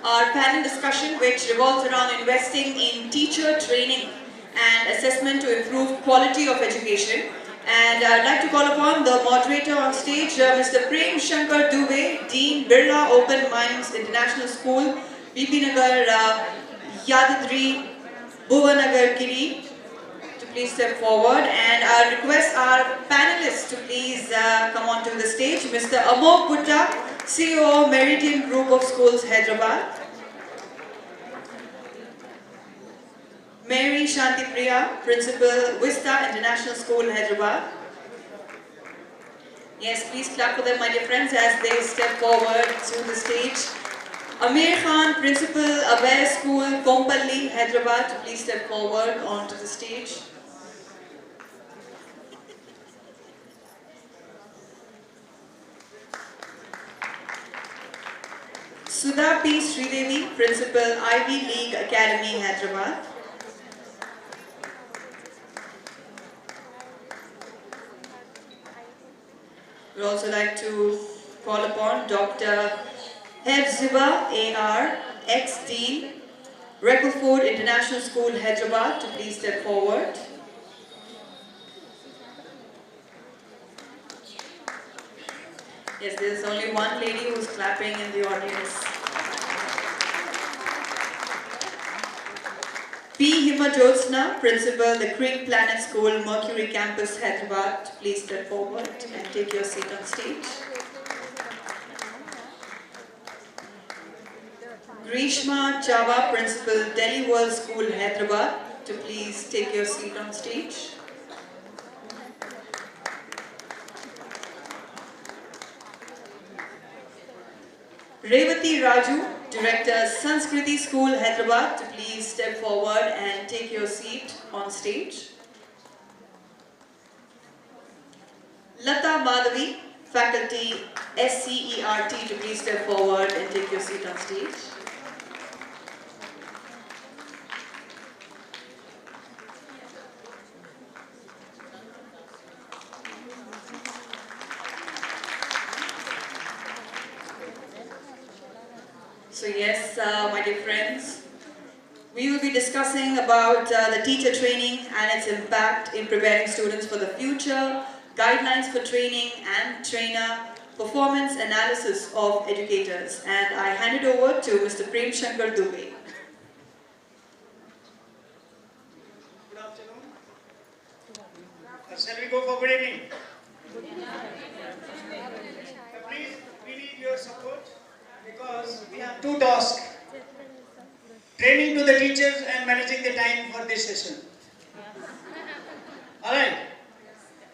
our panel discussion, which revolves around investing in teacher training and assessment to improve quality of education. And I'd like to call upon the moderator on stage, Mr. 𝗟𝗶𝗸𝗲, Dean, 𝗟𝗏 Open Minds International School, BP Nagar, 𝗟𝗶𝗸𝗲𝗲, to please step forward. And I request our panelists to please come onto the stage. Mr. 𝗟𝗶𝗸𝗲, CEO, Meridian Group of Schools, Hyderabad. Mary Shanti Priya, Principal, Vista International School, Hyderabad. Yes, please clap for them, my dear friends, as they step forward to the stage. Amir Khan, Principal, 𝗟𝗶𝗸𝗲 School, Kompally, Hyderabad, to please step forward onto the stage. Sudha P. Sridevi, Principal, Ivy League Academy, Hyderabad. We'd also like to call upon Dr. 𝗟𝗶𝗸𝗲, ex-Dean, Reckleford International School, Hyderabad, to please step forward. Yes, there's only one lady who's clapping in the audience. 𝗶𝗵𝗎𝗫𝗛𝗏, Principal, the Creek Planet School, Mercury Campus, Hyderabad, please step forward and take your seat on stage. Grishma Chava, Principal, Delhi World School, Hyderabad, to please take your seat on stage. Revati Raju, Director, Sanskriti School, Hyderabad, to please step forward and take your seat on stage. Lata Madhavi, Faculty, 𝗟𝗶𝗸𝗲𝗏, to please step forward and take your seat on stage. So yes, my dear friends, we will be discussing about the teacher training and its impact in preparing students for the future, guidelines for training and trainer, performance analysis of educators. And I hand it over to Mr. 𝗟𝗶𝗸𝗲𝗏. Good afternoon. Shall we go for good evening? Please, we need your support because we have two tasks: training to the teachers and managing the time for this session. Alright,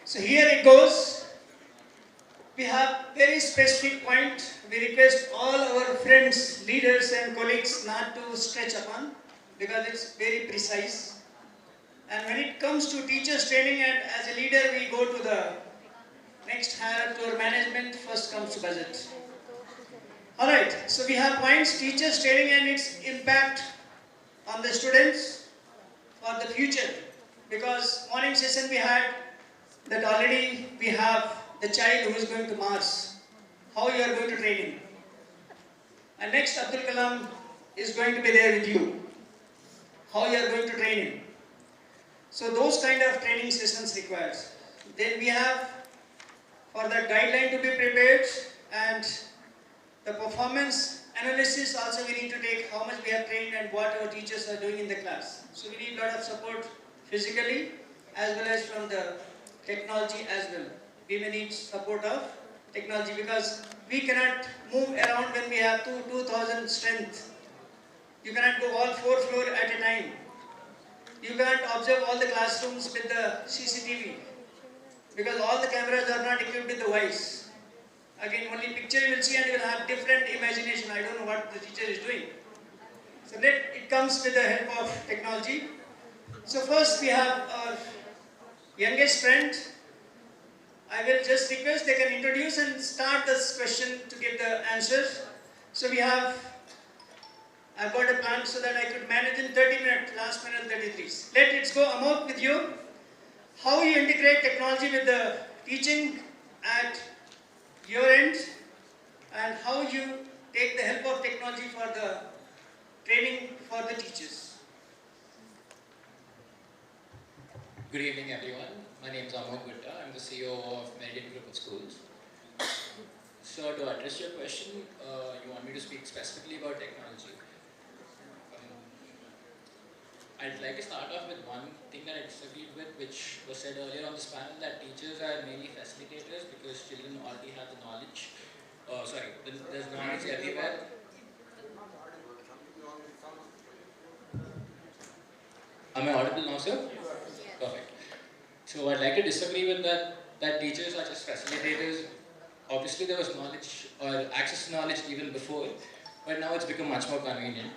so here it goes. We have very specific point. We request all our friends, leaders and colleagues not to stretch upon because it's very precise. And when it comes to teachers training, and as a leader we go to the next higher to our management, first comes to budget. Alright, so we have points: teachers training and its impact on the students for the future. Because morning session we had that already we have the child who is going to Mars. How you are going to train him. And next Abdul Kalam is going to be there with you. How you are going to train him. So those kind of training sessions required. Then we have for the guideline to be prepared, and the performance analysis also we need to take, how much we have trained and what our teachers are doing in the class. So we need a lot of support physically as well as from the technology as well. We may need support of technology because we cannot move around when we have 2,000 strength. You cannot go all 4 floors at a time. You cannot observe all the classrooms with the CCTV because all the cameras are not equipped with the voice. Again, only picture you will see and you will have different imagination. I don't know what the teacher is doing. So it comes with the help of technology. So first we have our youngest friend. I will just request they can introduce and start this question to give the answers. So I've got a plan so that I could manage in 30 minutes, last minute 33. Let's go Amok with you. How you integrate technology with the teaching at your end, and how you take the help of technology for the for the teachers. Good evening, everyone. My name is 𝗟𝗶𝗸𝗲. I'm the CEO of Meridian Group of Schools. So, to address your question, you want me to speak specifically about technology. I'd like to start off with one thing that I disagreed with, which was said earlier on this panel, that teachers are mainly facilitators because children already have the knowledge. There's knowledge everywhere. Am I audible now, sir? Perfect. So I'd like to disagree with that teachers are just facilitators. Obviously there was knowledge or access to knowledge even before, but now it's become much more convenient.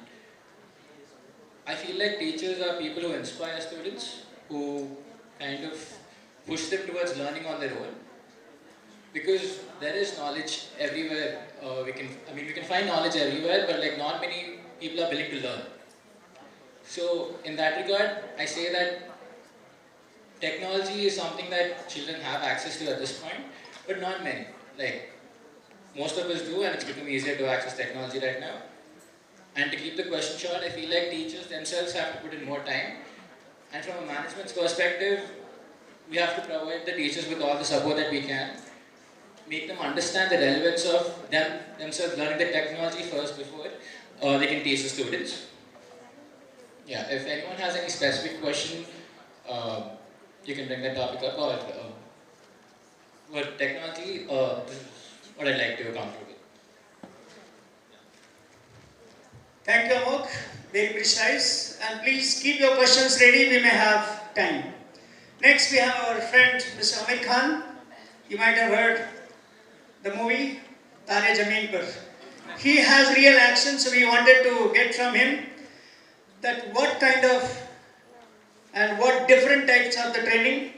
I feel like teachers are people who inspire students, who kind of push them towards learning on their own. Because there is knowledge everywhere. We can find knowledge everywhere, but like not many people are willing to learn. So in that regard, I say that technology is something that children have access to at this point, but not many. Like most of us do, and it's become easier to access technology right now. And to keep the question short, I feel like teachers themselves have to put in more time. And from a management's perspective, we have to provide the teachers with all the support that we can. Make them understand the relevance of themselves learning the technology first before they can teach the students. Yeah, if anyone has any specific question, you can bring that topic up, or what technology, this is what I'd like to contribute. Thank you, Amok. Very precise. And please keep your questions ready. We may have time. Next, we have our friend, Mr. Amir Khan. You might have heard the movie 𝗟𝗶𝗸𝗲. He has real action, so we wanted to get from him that what kind of and what different types of the training,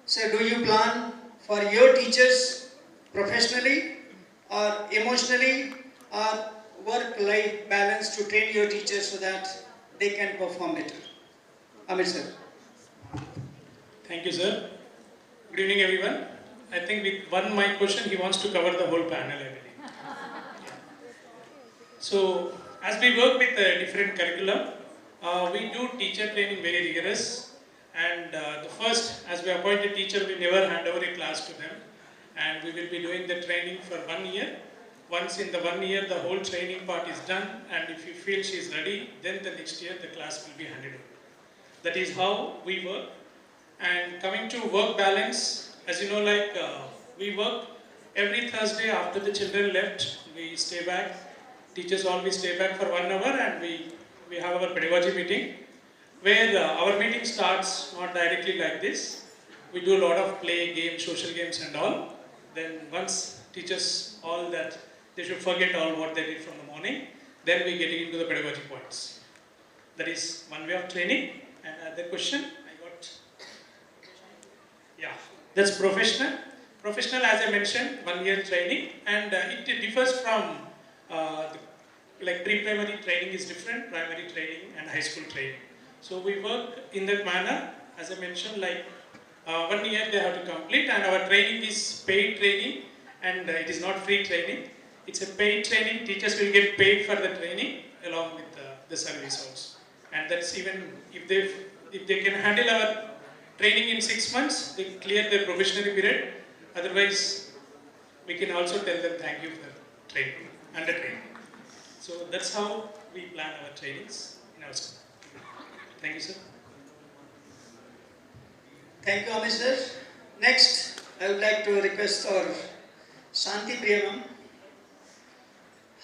so do you plan for your teachers professionally or emotionally or work-life balance to train your teachers so that they can perform better? Amit sir. Thank you, sir. Good evening, everyone. I think with one mic question, he wants to cover the whole panel, I believe. So, as we work with different curriculum, we do teacher training very rigorous. And the first, as we appoint a teacher, we never hand over a class to them. And we will be doing the training for 1 year. Once in the 1 year, the whole training part is done. And if you feel she is ready, then the next year, the class will be handed over. That is how we work. And coming to work balance, as you know, we work every Thursday after the children left. We stay back. Teachers always stay back for 1 hour, and we have our pedagogy meeting, where our meeting starts not directly like this. We do a lot of play, games, social games and all. Then once teachers all that, they should forget all what they did from the morning. Then we get into the pedagogy points. That is one way of training. And the question I got, yeah, that's professional. Professional, as I mentioned, 1 year training, and it differs from like pre-primary training is different, primary training and high school training. So we work in that manner, as I mentioned, like 1 year they have to complete, and our training is paid training, and it is not free training. It's a paid training. Teachers will get paid for the training along with the service also. And that's even if they can handle our training in 6 months, they clear their probationary period. Otherwise, we can also tell them thank you for training, under training. So that's how we plan our trainings in our school. Thank you, sir. Thank you, Amit sir. Next, I would like to request our 𝗟𝗶𝗸𝗲.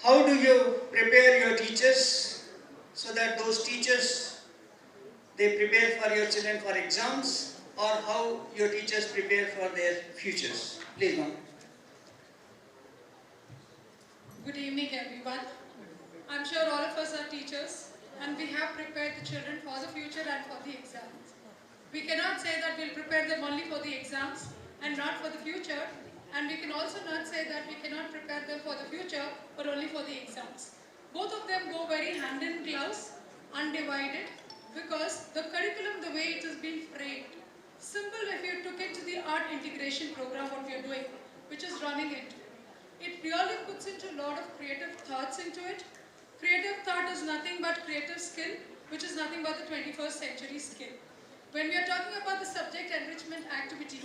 How do you prepare your teachers so that those teachers, they prepare for your children for exams, or how your teachers prepare for their futures? Please, ma'am. Good evening, everyone. I'm sure all of us are teachers, and we have prepared the children for the future and for the exams. We cannot say that we'll prepare them only for the exams and not for the future, and we can also not say that we cannot prepare them for the future but only for the exams. Both of them go very hand in gloves, undivided, because the curriculum, the way it has been framed, simple if you took it to the art integration program, what we are doing, which is running into. It really puts into a lot of creative thoughts into it. Creative thought is nothing nothing but creative skill, which is nothing but the 21st century skill. When we are talking about the subject enrichment activity,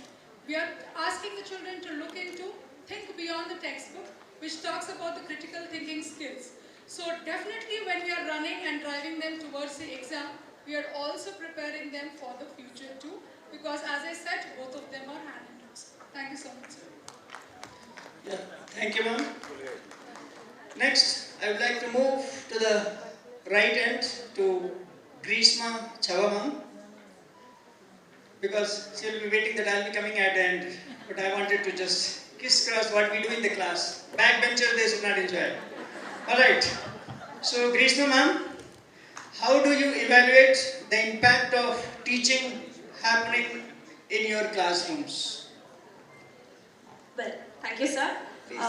we are asking the children to look into, think beyond the textbook, which talks about the critical thinking skills. So definitely when we are running and driving them towards the exam, we are also preparing them for the future too, because as I said, both of them are hand in hand. Thank you so much, sir. Yeah, thank you, ma'am. Next, I would like to move to the right end to 𝗟𝗶𝗸𝗲, ma'am, because she will be waiting that I will be coming at the end. But I wanted to just crisscross what we do in the class. Backbencher, they should not enjoy. Alright, so 𝗟𝗶𝗸𝗲, ma'am, how do you evaluate the impact of teaching happening in your classrooms? Well, thank you, sir. Please.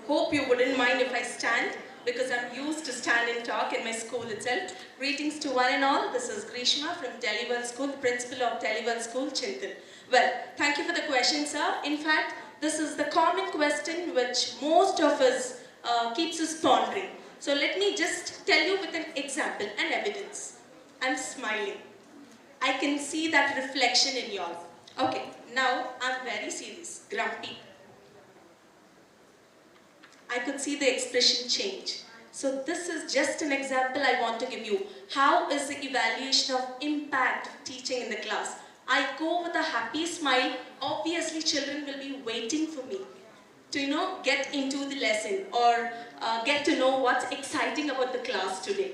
Hope you wouldn't mind if I stand, because I'm used to stand and talk in my school itself. Greetings to one and all. This is 𝗟𝗶𝗸𝗲 from 𝗙𝗶𝗸𝗲 School, Principal of 𝗙𝗶𝗸𝗲 School, Chintan. Well, thank you for the question, sir. In fact, this is the common question which most of us keeps us pondering. So let me just tell you with an example and evidence. I'm smiling. I can see that reflection in y'all. Okay, now I'm very serious, grumpy. I could see the expression change. So this is just an example I want to give you. How is the evaluation of impact of teaching in the class? I go with a happy smile. Obviously, children will be waiting for me to, get into the lesson or get to know what's exciting about the class today.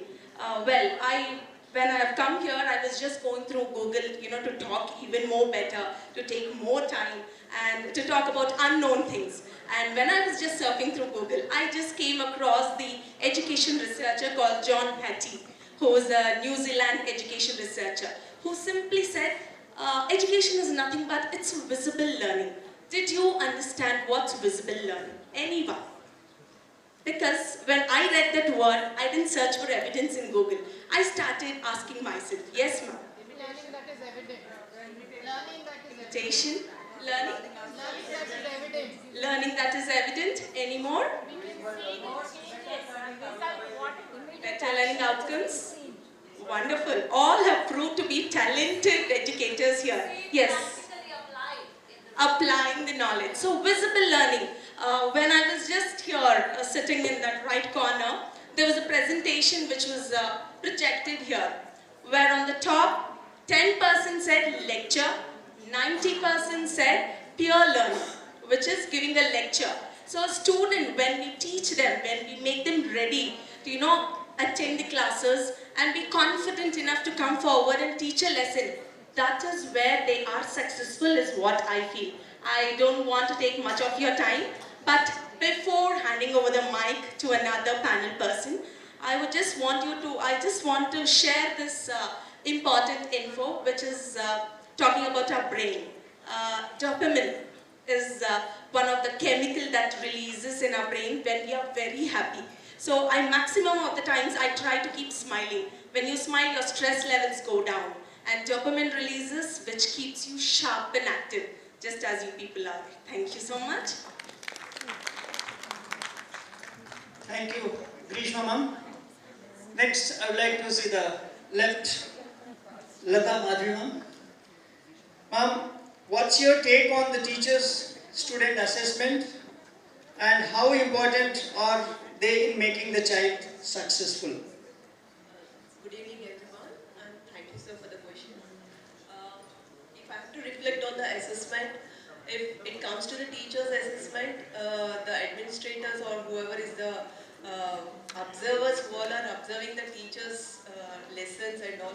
When I have come here, I was just going through Google, to talk even more better, to take more time, and to talk about unknown things. And when I was just surfing through Google, I just came across the education researcher called 𝗟𝗶𝗸𝗲, who is a New Zealand education researcher, who simply said, education is nothing but it's visible learning. Did you understand what's visible learning? Anyone? Because when I read that word, I didn't search for evidence in Google. I started asking myself, yes, ma'am. Learning that is evident. Learning that is evident. Meditation, learning, Learning that is evident. learning that is evident. Any more? We can see the changes. Better learning outcomes. Wonderful. All have proved to be talented educators here. Yes. Applying the knowledge. So visible learning. When I was just here, sitting in that right corner, there was a presentation which was projected here, where on the top, 10% said lecture, 90% said peer learning, which is giving a lecture. So a student, when we teach them, when we make them ready to, attend the classes and be confident enough to come forward and teach a lesson, that is where they are successful, is what I feel. I don't want to take much of your time, but before handing over the mic to another panel person, I just want to share this important info, which is talking about our brain. Dopamine is one of the chemicals that releases in our brain when we are very happy. So maximum of the times I try to keep smiling. When you smile, your stress levels go down. And dopamine releases, which keeps you sharp and active, just as you people are. Thank you so much. Thank you, 𝗟𝗶𝗸𝗲, ma'am. Next, I would like to see the left, Lata Madhuri, ma'am. Ma'am, what's your take on the teachers' student assessment and how important are they in making the child successful? Good evening, everyone, and thank you, sir, for the question. If I have to reflect on the assessment, if it comes to the teacher's assessment, the administrators or whoever is the observers who all are observing the teacher's lessons and all,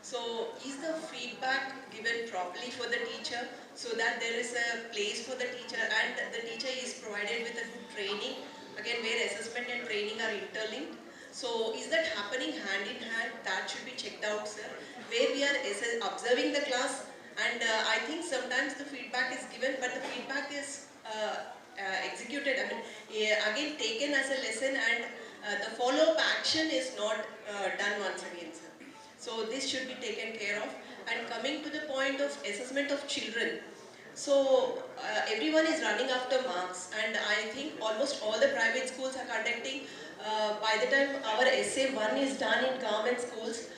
so is the feedback given properly for the teacher so that there is a place for the teacher and the teacher is provided with a good training, again where assessment and training are interlinked. So is that happening hand in hand? That should be checked out, sir. Where we are observing the class, and I think sometimes the feedback is given, but the feedback is executed. I mean, again taken as a lesson, and the follow-up action is not done once again, sir. So this should be taken care of. And coming to the point of assessment of children, so everyone is running after marks, and I think almost all the private schools are conducting by the time our essay 1 is done in government schools,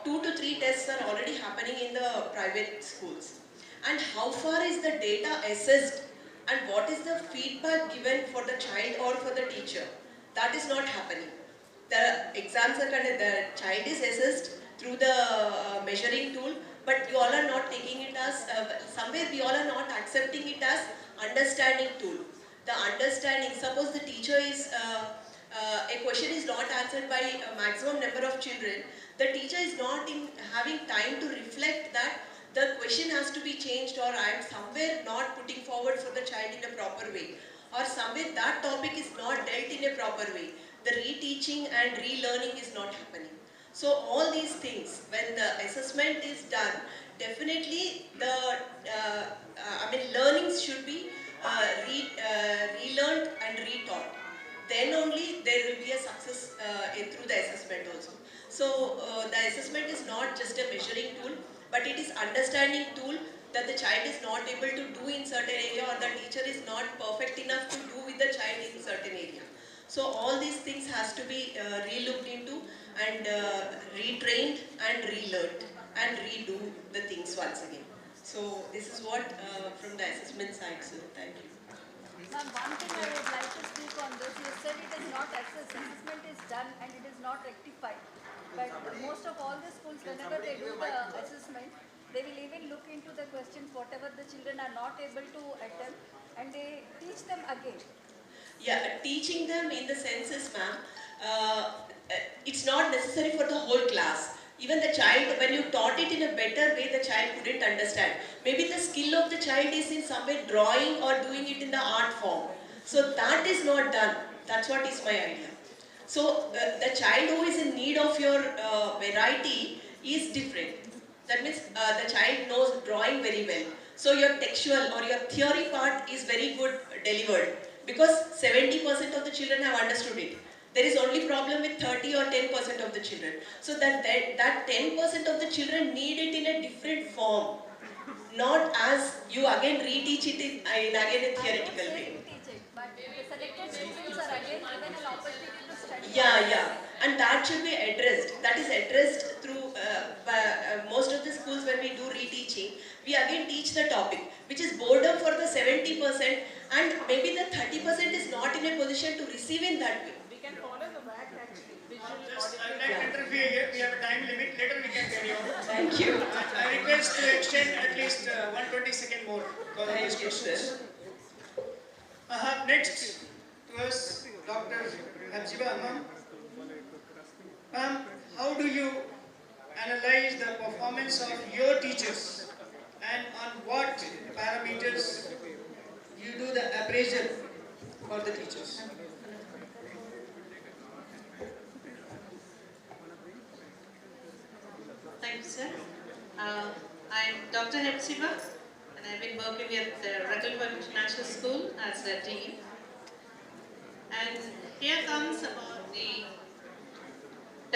2 to 3 tests are already happening in the private schools. And how far is the data assessed and what is the feedback given for the child or for the teacher? That is not happening. The exams are conducted, the child is assessed through the measuring tool, but you all are not taking it as, somewhere we all are not accepting it as understanding tool. The understanding, suppose the teacher is, a question is not answered by a maximum number of children, the teacher is not having time to reflect that the question has to be changed, or I am somewhere not putting forward for the child in a proper way, or somewhere that topic is not dealt in a proper way. The reteaching and relearning is not happening. So all these things, when the assessment is done, definitely the learnings should be relearned and retaught. Then only there will be a success through the assessment also. So the assessment is not just a measuring tool, but it is understanding tool that the child is not able to do in certain area, or the teacher is not perfect enough to do with the child in certain area. So all these things has to be re-looked into and retrained and relearned and redo the things once again. So this is what from the assessment side. So thank you. Ma'am, one thing I would like to speak on this. You said it is not assessment is done and it is not rectified. But most of all the schools, whenever they do the assessment, they will even look into the questions, whatever the children are not able to attempt, and they teach them again. Yeah, teaching them in the sense is, ma'am, it's not necessary for the whole class. Even the child, when you taught it in a better way, the child couldn't understand. Maybe the skill of the child is in some way drawing or doing it in the art form. So that is not done. That's what is my idea. So the child who is in need of your variety is different. That means the child knows drawing very well. So your textual or your theory part is very good delivered, because 70% of the children have understood it. There is only problem with 30 or 10% of the children. So that 10% of the children need it in a different form, not as you again reteach it in again a theoretical way. But the selected students are again given an opportunity to study. Yeah. And that should be addressed. That is addressed through most of the schools. When we do reteaching, we again teach the topic, which is boredom for the 70%, and maybe the 30% is not in a position to receive in that way. We can follow the back actually. Just I would like to interfere here. We have a time limit. Later we can carry on. Thank you. I request to extend at least 120 seconds more for these questions. Next to us, Dr. 𝗟𝗶𝗸𝗲. Ma'am, how do you analyze the performance of your teachers, and on what parameters you do the appraisal for the teachers? Thank you, sir. I'm Dr. 𝗟𝗶𝗸𝗲, and I've been working at the 𝗟𝗶𝗸𝗲 International School as a dean. And here comes about the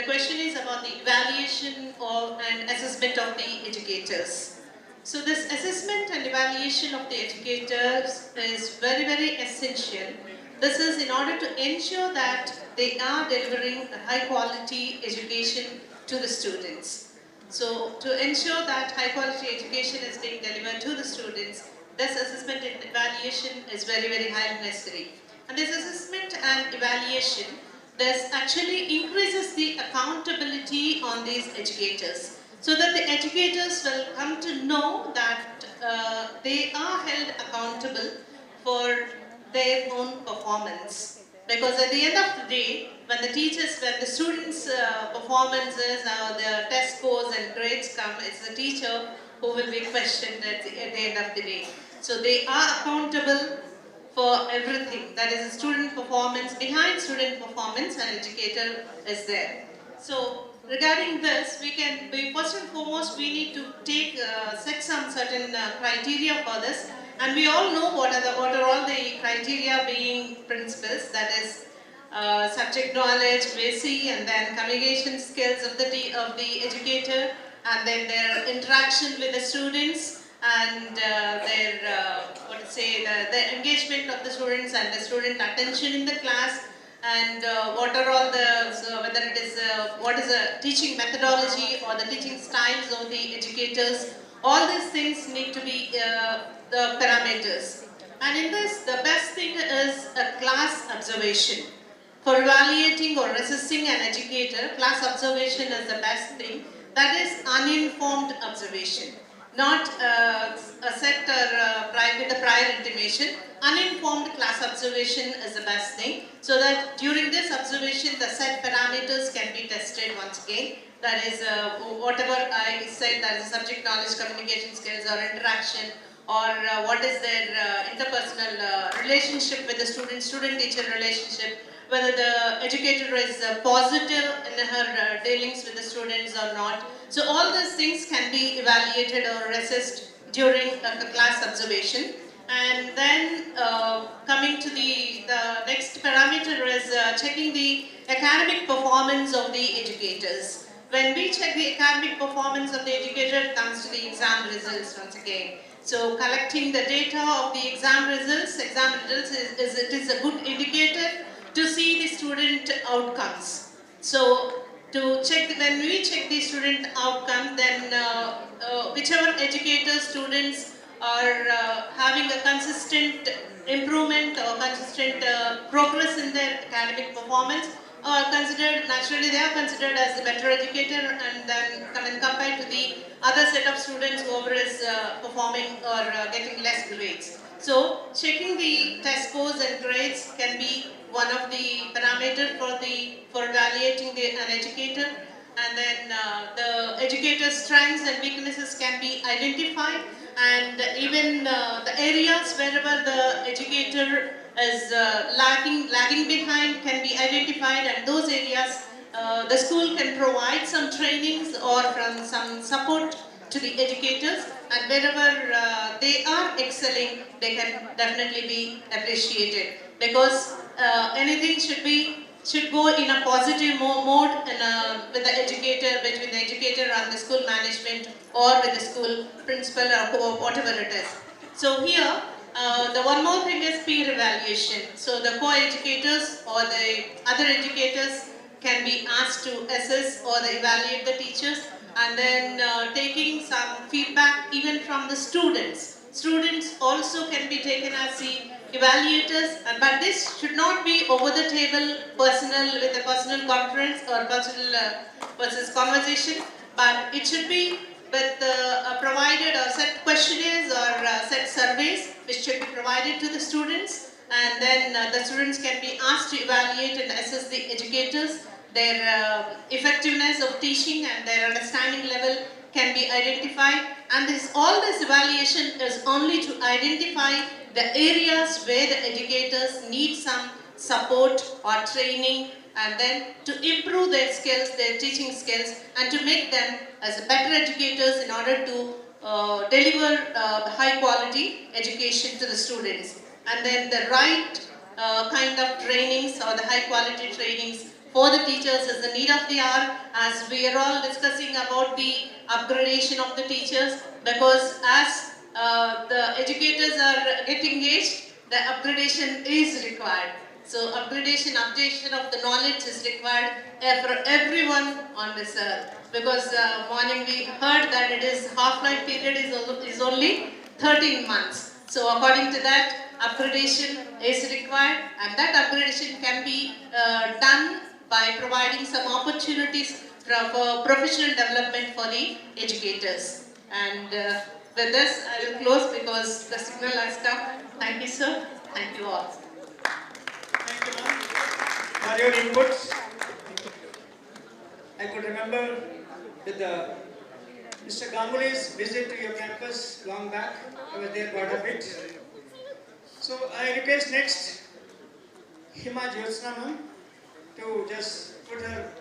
question is about the evaluation and assessment of the educators. So this assessment and evaluation of the educators is very, very essential. This is in order to ensure that they are delivering a high quality education to the students. So to ensure that high quality education is being delivered to the students, this assessment and evaluation is very, very highly necessary. And this assessment and evaluation, this actually increases the accountability on these educators, so that the educators will come to know that they are held accountable for their own performance. Because at the end of the day, when the students' performances or their test scores and grades come, it's the teacher who will be questioned at the end of the day. So they are accountable for everything. That is, student performance, behind student performance, an educator is there. So regarding this, first and foremost, we need to set some certain criteria for this. And we all know what are all the criteria being principles, that is subject knowledge, 𝗖cie, and then communication skills of the educator, and then their interaction with the students, and the engagement of the students and the student attention in the class, and what are all the, so whether it is, what is the teaching methodology or the teaching styles of the educators, all these things need to be the parameters. And in this, the best thing is a class observation. For evaluating or assessing an educator, class observation is the best thing. That is uninformed observation, not a set or with a prior intimation. Uninformed class observation is the best thing, so that during this observation the set parameters can be tested once again. That is whatever I said, that is subject knowledge, communication skills or interaction, or what is their interpersonal relationship with the student-teacher relationship, whether the educator is positive in her dealings with the students or not. So all these things can be evaluated or assessed during a class observation. And then coming to the next parameter is checking the academic performance of the educators. When we check the academic performance of the educator, it comes to the exam results once again. So collecting the data of the exam results is a good indicator to see the student outcomes. So to check, when we check the student outcome, then whichever educator students are having a consistent improvement or consistent progress in their academic performance, considered, naturally they are considered as the better educator, and then compared to the other set of students whoever is performing or getting less grades. So checking the test scores and grades can be one of the parameters for evaluating an educator. And then the educator's strengths and weaknesses can be identified, and even the areas wherever the educator is lagging behind can be identified, and those areas the school can provide some trainings or from some support to the educators, and wherever they are excelling, they can definitely be appreciated, because anything should go in a positive mode with the educator, between the educator and the school management, or with the school principal or whatever it is. So here, the one more thing is peer evaluation. So the co-educators or the other educators can be asked to assess or evaluate the teachers, and then taking some feedback even from the students. Students also can be taken as the evaluators, but this should not be over the table personal, with a personal conference or personal versus conversation, but it should be with provided or set questionnaires or set surveys which should be provided to the students, and then the students can be asked to evaluate and assess the educators. Their effectiveness of teaching and their understanding level can be identified, and all this evaluation is only to identify the areas where the educators need some support or training, and then to improve their skills, their teaching skills, and to make them as better educators in order to deliver high quality education to the students. And then the right kind of trainings or the high quality trainings for the teachers is the need of the hour, as we are all discussing about the upgradation of the teachers, because as the educators are getting aged, the upgradation is required. So upgradation, updation of the knowledge is required for everyone on this earth, because morning we heard that it is half-life period is only 13 months. So according to that, upgradation is required, and that upgradation can be done by providing some opportunities for professional development for the educators. And with this, I will close because the signal has come. Thank you, sir. Thank you all. Thank you, ma'am, for your inputs. I could remember with Mr. Ganguly's visit to your campus long back. I was there part of it. So I request next 𝗖𝗶𝗸𝗲 ma'am to just put her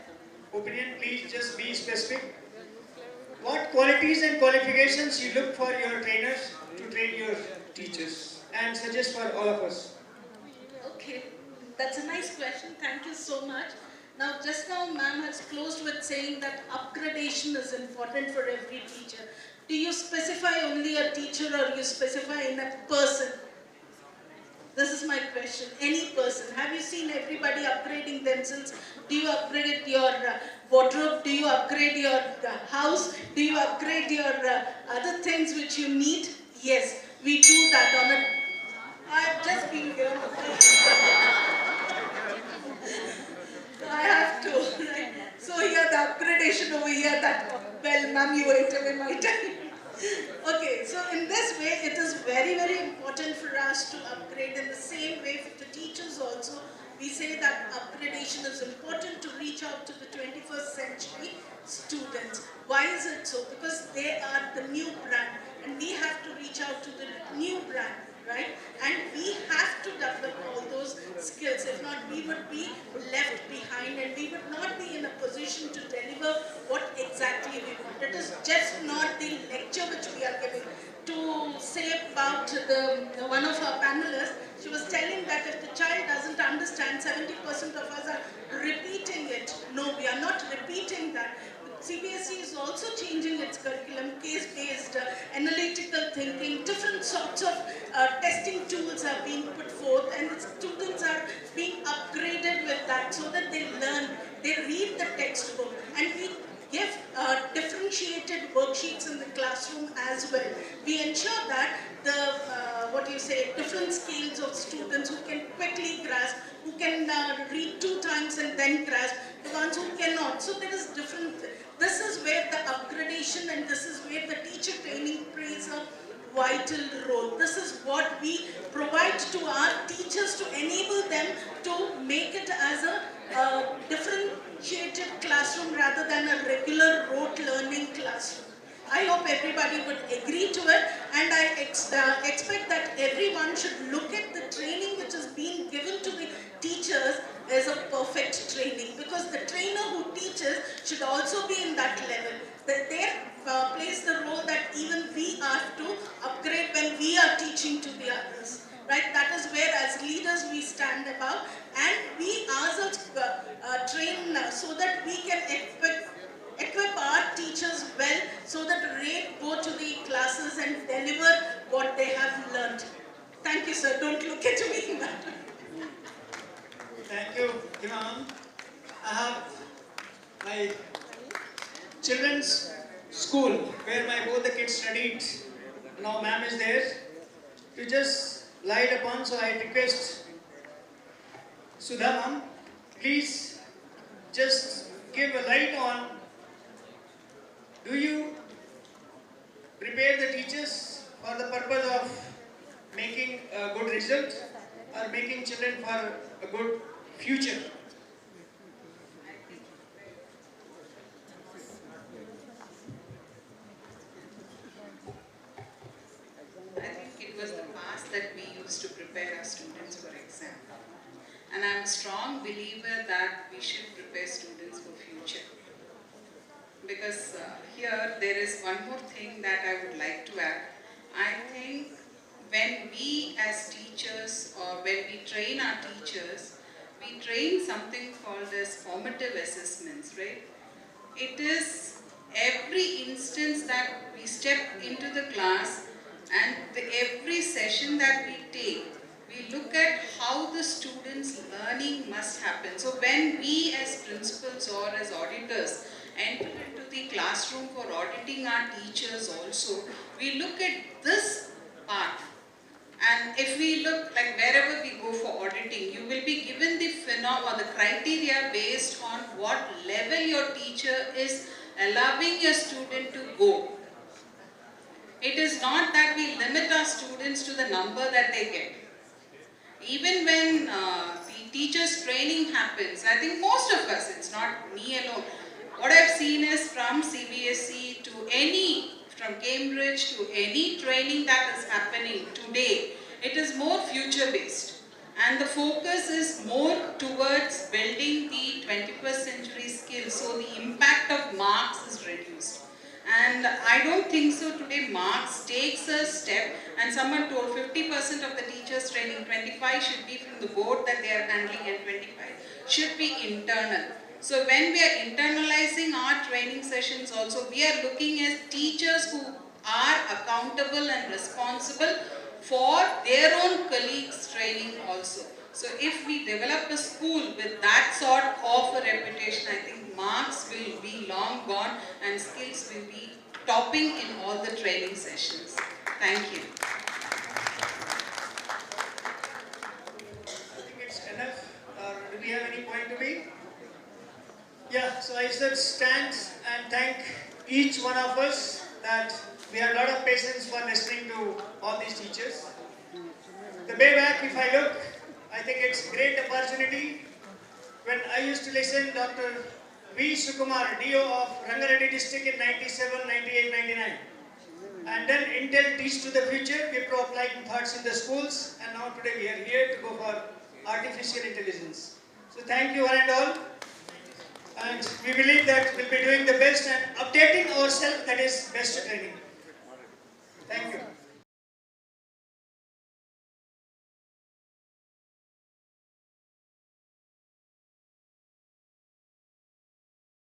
opinion. Please just be specific. What qualities and qualifications you look for your trainers to train your teachers, and suggest for all of us? Okay, that's a nice question. Thank you so much. Now, just now, ma'am has closed with saying that upgradation is important for every teacher. Do you specify only a teacher, or you specify in a person? This is my question. Any person, have you seen everybody upgrading themselves? Do you upgrade your wardrobe? Do you upgrade your house? Do you upgrade your other things which you need? Yes, we do that on a... I've just been here. I have to, right? So here the upgradation over here that, well, ma'am, you ate away my time. Okay, so in this way, it is very, very important for us to upgrade. In the same way for the teachers also, we say that upgradation is important to reach out to the 21st century students. Why is it so? Because they are the new brand, and we have to reach out to the new brand, right? And we have to develop all those skills. If not, we would be left behind and we would not be in a position to deliver what exactly we want. It is just not the lecture which we are giving. To say about one of our panelists, she was telling that if the child doesn't understand, 70% of us are repeating it. No, we are not repeating that. CBSE is also changing its curriculum, case-based, analytical thinking, different sorts of testing tools are being put forth, and the students are being upgraded with that so that they learn, they read the textbook, and we give differentiated worksheets in the classroom as well. We ensure that the, different scales of students who can quickly grasp, who can read 2 times and then grasp, the ones who cannot. So there is different, this is where the upgradation and this is where the teacher training plays a vital role. This is what we provide to our teachers to enable them to make it as a differentiated classroom rather than a regular rote learning classroom. I hope everybody would agree to it, and I expect that everyone should look at the training which is being given to the teachers as a perfect training, because the trainer who teaches should also be in that level. They plays the role that even we have to upgrade when we are teaching to the others. Right? That is where as leaders we stand above, and we ourselves train so that we can equip our teachers well so that they go to the classes and deliver what they have learned. Thank you, sir. Don't look at me in that way. Thank you, Imam. I have my children's school where both the kids studied. Now ma'am is there to just light upon, so I request Sudha ma'am, please just give a light on. Do you prepare the teachers for the purpose of making a good result or making children for a good future? I think it was the past that we used to prepare our students for exam. And I'm a strong believer that we should prepare students for future. Because here there is one more thing that I would like to add. I think when we as teachers or when we train our teachers, we train something called as formative assessments, right? It is every instance that we step into the class and every session that we take, we look at how the students' learning must happen. So when we as principals or as auditors enter into the classroom for auditing our teachers also, we look at this part. And if we look, like wherever we go for auditing, you will be given the the criteria based on what level your teacher is allowing your student to go. It is not that we limit our students to the number that they get. Even when the teacher's training happens, I think most of us, it's not me alone, what I've seen is from CBSE to from Cambridge to any training that is happening today, it is more future based. And the focus is more towards building the 21st century skills, so the impact of marks is reduced. And I don't think so today marks takes a step, and someone told 50% of the teachers training, 25 should be from the board that they are handling and 25 should be internal. So when we are internalizing our training sessions also, we are looking at teachers who are accountable and responsible for their own colleagues' training also. So if we develop a school with that sort of a reputation, I think marks will be long gone and skills will be topping in all the training sessions. Thank you. I think it's enough. Do we have any point to make? Yeah, so I should stand and thank each one of us that we have a lot of patience for listening to all these teachers. The way back, if I look, I think it's a great opportunity. When I used to listen Dr. 𝗙𝗶𝗸𝗲, DO of Rangareddy district in 97, 98, 99. And then Intel Teach to the Future, we applied thoughts in the schools, and now today we are here to go for artificial intelligence. So thank you one and all. And we believe that we'll be doing the best and updating ourselves, that is best training. Thank you.